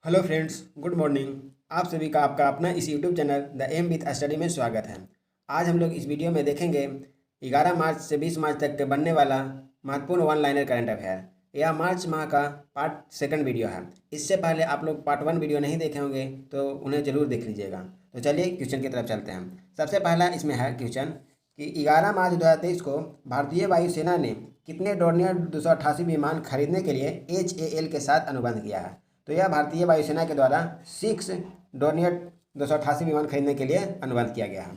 Hello friends, good morning. आप सभी का आपका अपना इस YouTube channel the M with study में स्वागत है। आज हम लोग इस वीडियो में देखेंगे 11 मार्च से 20 मार्च तक के बनने वाला महत्वपूर्ण वन लाइनर करंट अफेयर। यह मार्च माह का पार्ट सेकंड वीडियो है। इससे पहले आप लोग पार्ट वन वीडियो नहीं देखे होंगे तो उन्हें जरूर देख लीजिएगा। तो चलिए क्वेश्चन की तरफ चलते हैं। सबसे पहला इसमें है क्वेश्चन कि 11 मार्च 2023 को भारतीय वायुसेना ने कितने डोर्नियर 288 विमान खरीदने के लिए HAL के साथ अनुबंध किया है। तो यह भारतीय वायुसेना के द्वारा 6 डोर्नियर 288 विमान खरीदने के लिए अनुबंध किया गया है।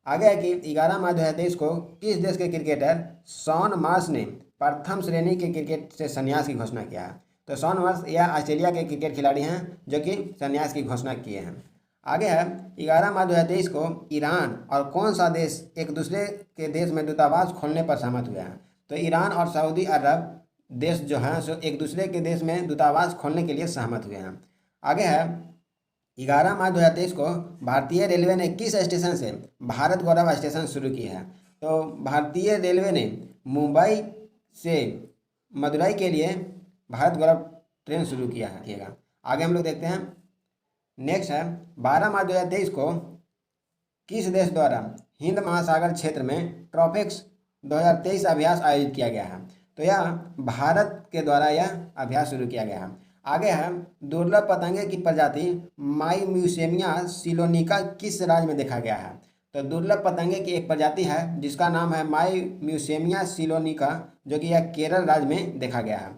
आगे है कि 11 मार्च 2023 को किस देश के क्रिकेटर शॉन मार्श ने प्रथम श्रेणी के क्रिकेट से संन्यास की घोषणा किया है। तो शॉन मार्श यह ऑस्ट्रेलिया के क्रिकेट खिलाड़ी हैं जो कि संन्यास की घोषणा किए हैं। आगे है 11 मार्च 2023 को ईरान और कौन सा देश एक दूसरे के देश में दूतावास खोलने पर सहमत हुए हैं। तो ईरान और सऊदी अरब देश जो हैं सो एक दूसरे के देश में दूतावास खोलने के लिए सहमत हुए हैं। आगे है 11 मार्च 2023 को भारतीय रेलवे ने किस स्टेशन से भारत गौरव स्टेशन शुरू की है। तो भारतीय रेलवे ने मुंबई से मदुरई के लिए भारत गौरव ट्रेन शुरू किया। आगे हम लोग देखते हैं। नेक्स्ट है 12 मार्च 2023 को किस देश द्वारा हिंद महासागर क्षेत्र में ट्रॉपिक्स 2023 अभ्यास आयोजित किया गया है। तो यह भारत के द्वारा यह अभ्यास शुरू किया गया है। आगे है दुर्लभ पतंगे की प्रजाति माईम्यूसेमिया सिलोनिका किस राज्य में देखा गया है। तो दुर्लभ पतंगे की एक प्रजाति है जिसका नाम है माईम्यूसेमिया सिलोनिका, जो कि यह केरल राज्य में देखा गया है।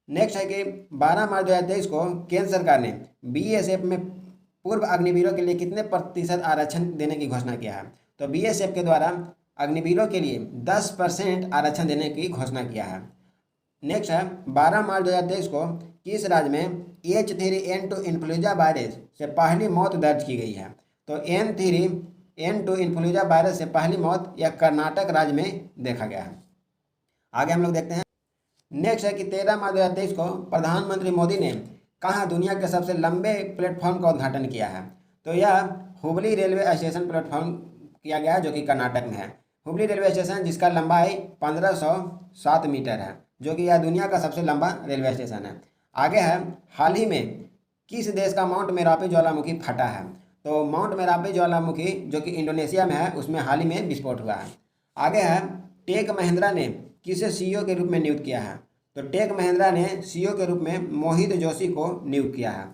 नेक्स्ट है कि 12 मार्च 2023 को केंद्र सरकार ने BSF में पूर्व अग्निवीरों के लिए कितने प्रतिशत आरक्षण देने की घोषणा किया है। तो BSF के द्वारा अग्निवीरों के लिए 10% आरक्षण देने की घोषणा किया है। नेक्स्ट है 12 मार्च 2023 को किस राज्य में H3N2 इन्फ्लुएंजा वायरस से पहली मौत दर्ज की गई है। तो N3N2 इन्फ्लुएंजा वायरस से पहली मौत यह कर्नाटक राज्य में देखा गया है। आगे हम लोग देखते हैं। नेक्स्ट है कि 13 मार्च 2023 को प्रधानमंत्री मोदी ने कहाँ दुनिया के सबसे लंबे प्लेटफॉर्म का उद्घाटन किया है। तो यह हुबली रेलवे स्टेशन प्लेटफॉर्म किया गया है जो कि कर्नाटक में है। हुबली रेलवे स्टेशन जिसका लंबाई 1507 मीटर है, जो कि यह दुनिया का सबसे लंबा रेलवे स्टेशन है। आगे है हाल ही में किस देश का माउंट मेरापी ज्वालामुखी फटा है। तो माउंट मेरापी ज्वालामुखी जो कि इंडोनेशिया में है उसमें हाल ही में विस्फोट हुआ है। आगे है टेक महिंद्रा ने किसे CEO के रूप में नियुक्त किया है। तो टेक महिंद्रा ने CEO के रूप में मोहित जोशी को नियुक्त किया है।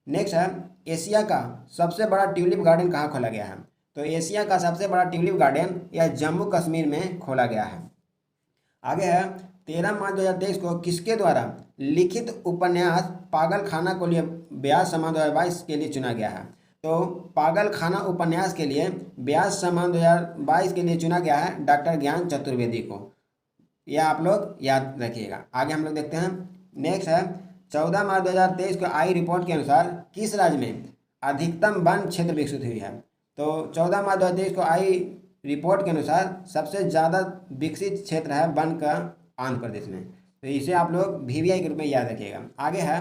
नेक्स्ट है एशिया का सबसे बड़ा ट्यूलिप गार्डन कहाँ खोला गया है। तो एशिया का सबसे बड़ा ट्यूलिप गार्डन यह जम्मू कश्मीर में खोला गया है। आगे है 13 मार्च 2023 को किसके द्वारा लिखित उपन्यास पागल खाना को लिए ब्याज सम्मान 2022 के लिए चुना गया है। तो पागल खाना उपन्यास के लिए ब्याज सम्मान 2022 के लिए चुना गया है डॉक्टर ज्ञान चतुर्वेदी को। यह आप लोग याद रखिएगा। आगे हम लोग देखते हैं। नेक्स्ट है 14 मार्च 2023 को आई रिपोर्ट के अनुसार किस राज्य में अधिकतम वन क्षेत्र विकसित हुई है। तो 14 मार्च 2023 को आई रिपोर्ट के अनुसार सबसे ज़्यादा विकसित क्षेत्र है वन का आंध्र प्रदेश में। तो इसे आप लोग VVI के रूप में याद रखिएगा। आगे है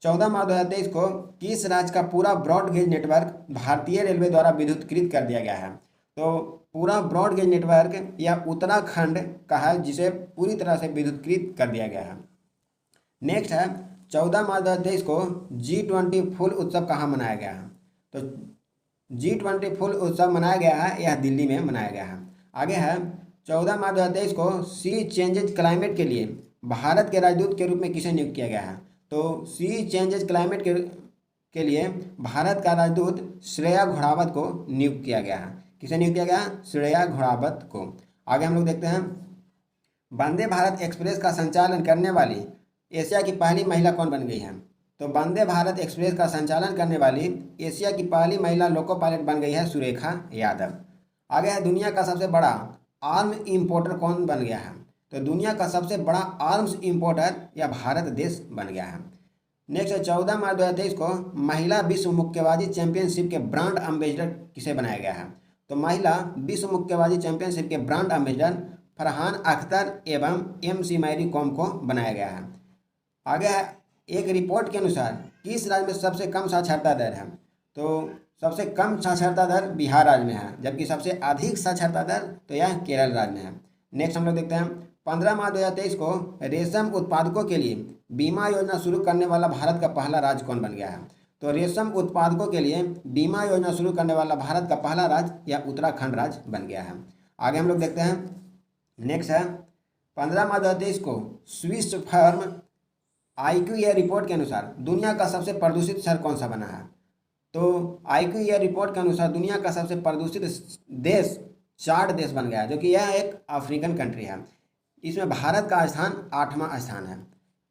14 मार्च 2023 को किस राज्य का पूरा ब्रॉडगेज नेटवर्क भारतीय रेलवे द्वारा विद्युतीकृत कर दिया गया है। तो पूरा ब्रॉडगेज नेटवर्क यह उत्तराखंड का है जिसे पूरी तरह से विद्युतीकृत कर दिया गया है। नेक्स्ट है 14 मार्च 2023 को G20 फूल उत्सव कहाँ मनाया गया है। तो G20 फूल उत्सव मनाया गया है यह दिल्ली में मनाया गया है। आगे है 14 मार्च 2023 को सी चेंजेज क्लाइमेट के लिए भारत के राजदूत के रूप में किसे नियुक्त किया गया है। तो सी चेंजेज क्लाइमेट के लिए भारत का राजदूत श्रेया घोड़ावत को नियुक्त किया गया है। किसे नियुक्त किया गया? श्रेया घोड़ावत को। आगे हम लोग देखते हैं। वंदे भारत एक्सप्रेस का संचालन करने वाली एशिया की पहली महिला कौन बन गई है। तो वंदे भारत एक्सप्रेस का संचालन करने वाली एशिया की पहली महिला लोको पायलट बन गई है सुरेखा यादव। आगे है दुनिया का सबसे बड़ा आर्म इंपोर्टर कौन बन गया है। तो दुनिया का सबसे बड़ा आर्म्स इंपोर्टर यह भारत देश बन गया है। नेक्स्ट है 14 मार्च 2023 को महिला विश्व मुक्केबाजी चैंपियनशिप के ब्रांड एम्बेसडर किसे बनाया गया है। तो महिला विश्व मुक्केबाजी चैंपियनशिप के ब्रांड एम्बेसडर फरहान अख्तर एवं MC मैरी कॉम को बनाया गया है। आगे है एक रिपोर्ट के अनुसार किस राज्य में सबसे कम साक्षरता दर है। तो सबसे कम साक्षरता दर बिहार राज्य में है, जबकि सबसे अधिक साक्षरता दर तो यह केरल राज्य में है। नेक्स्ट हम लोग देखते हैं 15 मार्च 2023 को रेशम उत्पादकों के लिए बीमा योजना शुरू करने वाला भारत का पहला राज्य कौन बन गया है? तो रेशम उत्पादकों के लिए बीमा योजना शुरू करने वाला भारत का पहला राज्य या उत्तराखंड राज्य बन गया है। आगे हम लोग देखते हैं। नेक्स्ट है 15 मार्च 2023 को स्विस फर्म IQAir रिपोर्ट के अनुसार दुनिया का सबसे प्रदूषित शहर कौन सा बना है? तो IQAir रिपोर्ट के अनुसार दुनिया का सबसे प्रदूषित देश 4 देश बन गया है, जो कि यह एक अफ्रीकन कंट्री है। इसमें भारत का स्थान 8वां स्थान है।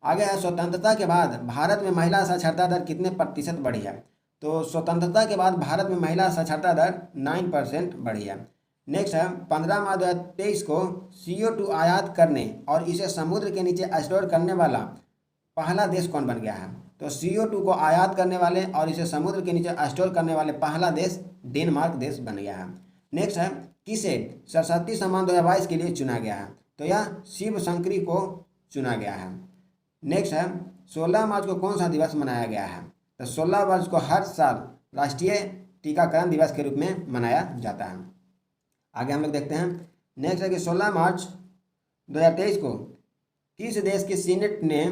आगे है स्वतंत्रता के बाद भारत में महिला साक्षरता दर कितने प्रतिशत बढ़ी है? तो स्वतंत्रता के बाद भारत में महिला साक्षरता दर 9% बढ़ी है। नेक्स्ट है 15 मार्च 2023 को CO2 आयात करने और इसे समुद्र के नीचे स्टोर करने वाला पहला देश कौन बन गया है? तो CO2 को आयात करने वाले और इसे समुद्र के नीचे स्टोर करने वाले पहला देश डेनमार्क देश बन गया है। नेक्स्ट है किसे सरस्वती सम्मान 2022 के लिए चुना गया है? तो यह शिव शंकरी को चुना गया है। नेक्स्ट है 16 मार्च को कौन सा दिवस मनाया गया है? तो 16 मार्च को हर साल राष्ट्रीय टीकाकरण दिवस के रूप में मनाया जाता है। आगे हम लोग देखते हैं। नेक्स्ट है कि 16 मार्च 2023 को किस देश के सीनेट ने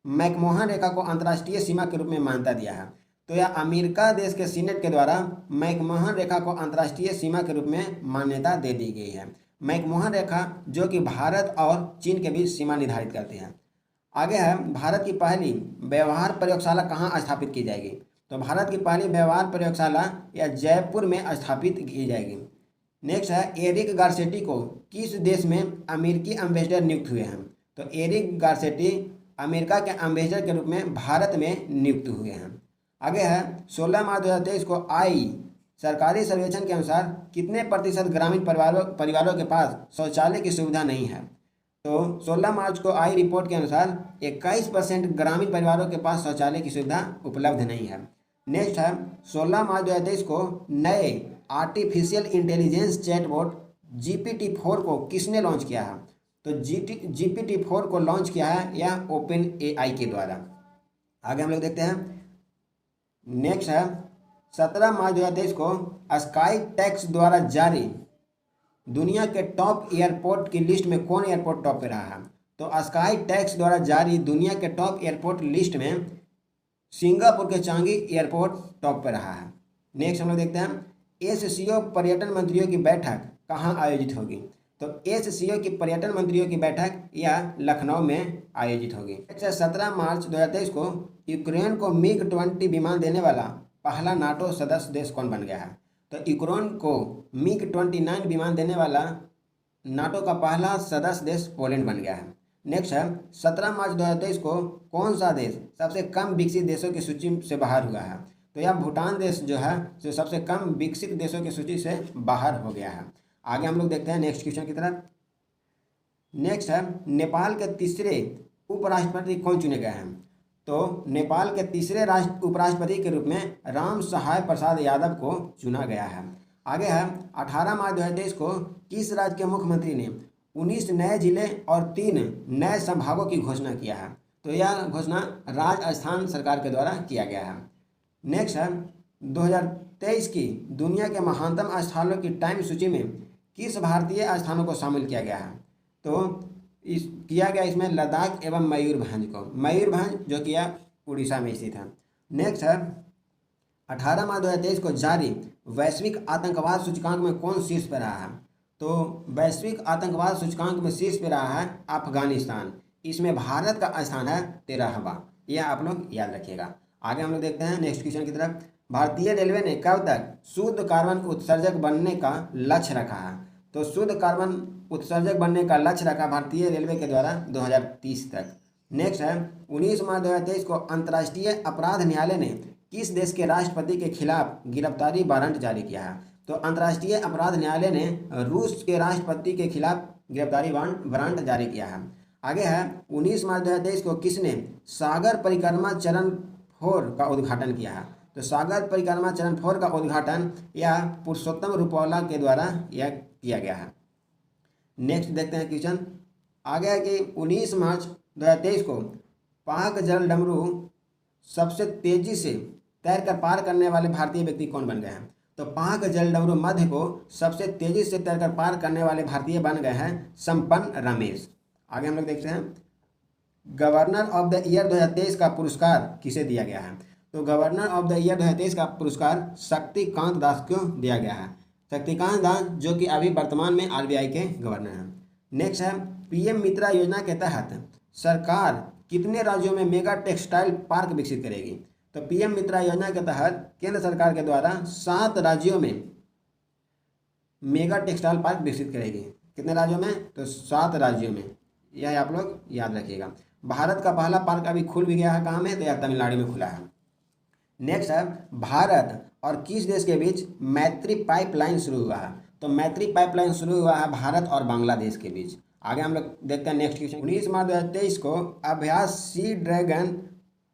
मैकमोहन रेखा को अंतर्राष्ट्रीय सीमा के रूप में मान्यता दिया है? तो यह अमेरिका देश के सीनेट के द्वारा मैकमोहन रेखा को अंतर्राष्ट्रीय सीमा के रूप में मान्यता दे दी गई है। मैकमोहन रेखा जो कि भारत और चीन के बीच सीमा निर्धारित करती है। आगे है भारत की पहली व्यवहार प्रयोगशाला कहाँ स्थापित की जाएगी? तो भारत की पहली व्यवहार प्रयोगशाला यह जयपुर में स्थापित की जाएगी। नेक्स्ट है एरिक गारसेटी को किस देश में अमेरिकी एम्बेसडर नियुक्त हुए हैं? तो एरिक गारसेटी अमेरिका के एम्बेसडर के रूप में भारत में नियुक्त हुए हैं। आगे है 16 मार्च 2023 को सरकारी सर्वेक्षण के अनुसार कितने प्रतिशत ग्रामीण परिवारों के पास शौचालय की सुविधा नहीं है? तो 16 मार्च को रिपोर्ट के अनुसार 21% ग्रामीण परिवारों के पास शौचालय की सुविधा उपलब्ध नहीं है। नेक्स्ट है 16 मार्च 2023 को नए आर्टिफिशियल इंटेलिजेंस चैटबॉट GPT-4 को किसने लॉन्च किया है? तो GPT-4 को लॉन्च किया है यह OpenAI के द्वारा। आगे हम लोग देखते हैं। नेक्स्ट है 17 मार्च 2023 को स्काई टैक्स द्वारा जारी दुनिया के टॉप एयरपोर्ट की लिस्ट में कौन एयरपोर्ट टॉप पे रहा है? तो स्काई टैक्स द्वारा जारी दुनिया के टॉप एयरपोर्ट लिस्ट में सिंगापुर के चांगी एयरपोर्ट टॉप पे रहा है। नेक्स्ट हम लोग देखते हैं SCO पर्यटन मंत्रियों की बैठक कहाँ आयोजित होगी? तो SCO की पर्यटन मंत्रियों की बैठक यह लखनऊ में आयोजित होगी। 17 मार्च 2023 को यूक्रेन को MiG-20 विमान देने वाला पहला नाटो सदस्य देश कौन बन गया है? तो यूक्रेन को MiG-29 विमान देने वाला नाटो का पहला सदस्य देश पोलैंड बन गया है। नेक्स्ट है 17 मार्च 2023 को कौन सा देश सबसे कम विकसित देशों की सूची से बाहर हुआ है? तो यह भूटान देश जो है जो सबसे कम विकसित देशों की सूची से बाहर हो गया है। आगे हम लोग देखते हैं नेक्स्ट क्वेश्चन की तरफ। नेक्स्ट है नेपाल के तीसरे उपराष्ट्रपति कौन चुने गए हैं? तो नेपाल के तीसरे उपराष्ट्रपति के रूप में राम सहाय प्रसाद यादव को चुना गया है। आगे है 18 मार्च 2023 को किस राज्य के मुख्यमंत्री ने 19 नए जिले और 3 नए संभागों की घोषणा किया है? तो यह घोषणा राजस्थान सरकार के द्वारा किया गया है। नेक्स्ट है 2023 की दुनिया के महानतम स्थलों की टाइम सूची में किस भारतीय स्थानों को शामिल किया गया है? तो किया गया इसमें लद्दाख एवं मयूरभंज को, मयूरभंज जो कि उड़ीसा में स्थित है। नेक्स्ट है 18 मार्च 2023 को जारी वैश्विक आतंकवाद सूचकांक में कौन शीर्ष पर रहा है? तो वैश्विक आतंकवाद सूचकांक में शीर्ष पर रहा है अफगानिस्तान। इसमें भारत का स्थान है 13वां। यह आप लोग याद रखिएगा। आगे हम लोग देखते हैं नेक्स्ट क्वेश्चन की तरफ। भारतीय रेलवे ने कब तक शुद्ध कार्बन उत्सर्जक बनने का लक्ष्य रखा है? तो शुद्ध कार्बन उत्सर्जक बनने का लक्ष्य रखा भारतीय रेलवे के द्वारा 2030 तक। नेक्स्ट है 19 मार्च 2023 को अंतर्राष्ट्रीय अपराध न्यायालय ने किस देश के राष्ट्रपति के खिलाफ गिरफ्तारी वारंट जारी किया है? तो अंतर्राष्ट्रीय अपराध न्यायालय ने रूस के राष्ट्रपति के खिलाफ गिरफ्तारी वारंट जारी किया है। आगे है 19 मार्च 2023 को किसने सागर परिक्रमा चरण 4 का उद्घाटन किया है? तो सागर परिक्रमा चरण 4 का उद्घाटन यह पुरुषोत्तम रुपाला के द्वारा यह किया गया है। नेक्स्ट देखते हैं क्वेश्चन। आगे है कि 19 मार्च 2023 को पाक जल डमरू सबसे तेजी से तैरकर पार करने वाले भारतीय व्यक्ति कौन बन गए हैं? तो पाक जलडमरू मध्य को सबसे तेजी से तैरकर पार करने वाले भारतीय बन गए हैं संपन्न रमेश। आगे हम लोग देखते हैं गवर्नर ऑफ द ईयर 2023 का पुरस्कार किसे दिया गया है। तो गवर्नर ऑफ द ईयर 2023 का पुरस्कार शक्तिकांत दास को दिया गया है। शक्तिकांत दास जो कि अभी वर्तमान में आरबीआई के गवर्नर हैं। नेक्स्ट है पीएम मित्रा योजना के तहत सरकार कितने राज्यों में मेगा टेक्सटाइल पार्क विकसित करेगी। तो पीएम मित्रा योजना के तहत केंद्र सरकार के द्वारा 7 राज्यों में मेगा टेक्सटाइल पार्क विकसित करेगी। कितने राज्यों में? तो 7 राज्यों में। यह आप लोग याद रखिएगा। भारत का पहला पार्क अभी खुल भी गया है, कहाँ में? तो यह तमिलनाडु में खुला है। नेक्स्ट है भारत और किस देश के बीच मैत्री पाइपलाइन शुरू हुआ है। तो मैत्री पाइपलाइन शुरू हुआ है भारत और बांग्लादेश के बीच। आगे हम लोग देखते हैं नेक्स्ट क्वेश्चन। 19 मार्च 2023 को अभ्यास सी ड्रैगन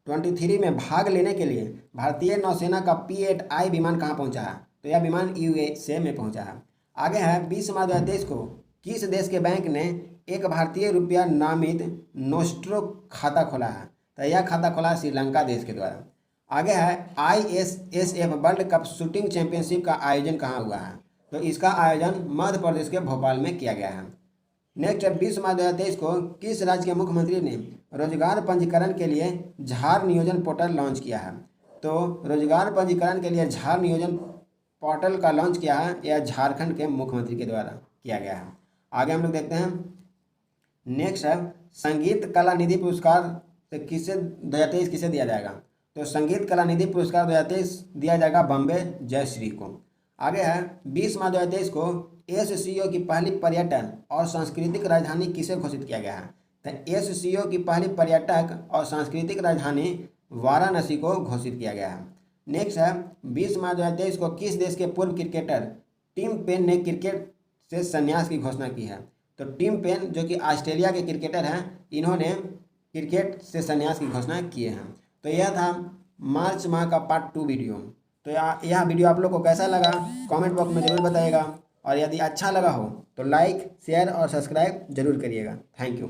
23 में भाग लेने के लिए भारतीय नौसेना का P-8I विमान कहाँ पहुँचा है। तो यह विमान USA में पहुँचा है। आगे है 20 मार्च 2023 को किस देश के बैंक ने एक भारतीय रुपया नामित नोस्ट्रो खाता खोला है। तो यह खाता खोला है श्रीलंका देश के द्वारा। आगे है ISSF world cup shooting championship का आयोजन कहाँ हुआ है। तो इसका आयोजन मध्य प्रदेश के भोपाल में किया गया है। नेक्स्ट 20 मार्च 2023 को किस राज्य के मुख्यमंत्री ने रोजगार पंजीकरण के लिए झार नियोजन पोर्टल लॉन्च किया है। तो रोजगार पंजीकरण के लिए झार नियोजन पोर्टल का लॉन्च किया है, यह झारखंड के मुख्यमंत्री के द्वारा किया गया है। आगे हम लोग देखते हैं नेक्स्ट है संगीत कला निधि पुरस्कार से किसे 2023 किसे दिया जाएगा। तो संगीत कला निधि पुरस्कार 2023 दिया जाएगा बॉम्बे जयश्री को। आगे है 20 मार्च 2023 को SCO की पहली पर्यटन और सांस्कृतिक राजधानी किसे घोषित किया गया है। तो SCO की पहली पर्यटक और सांस्कृतिक राजधानी वाराणसी को घोषित किया गया है। नेक्स्ट है 20 मार्च 2023 को किस देश के पूर्व क्रिकेटर टिम पेन ने क्रिकेट से संन्यास की घोषणा की है। तो टिम पेन जो कि ऑस्ट्रेलिया के क्रिकेटर हैं, इन्होंने क्रिकेट से संन्यास की घोषणा किए हैं। तो यह था मार्च माह का पार्ट 2 वीडियो। तो यह वीडियो आप लोग को कैसा लगा कमेंट बॉक्स में ज़रूर बताइएगा, और यदि अच्छा लगा हो तो लाइक शेयर और सब्सक्राइब जरूर करिएगा। Thank you.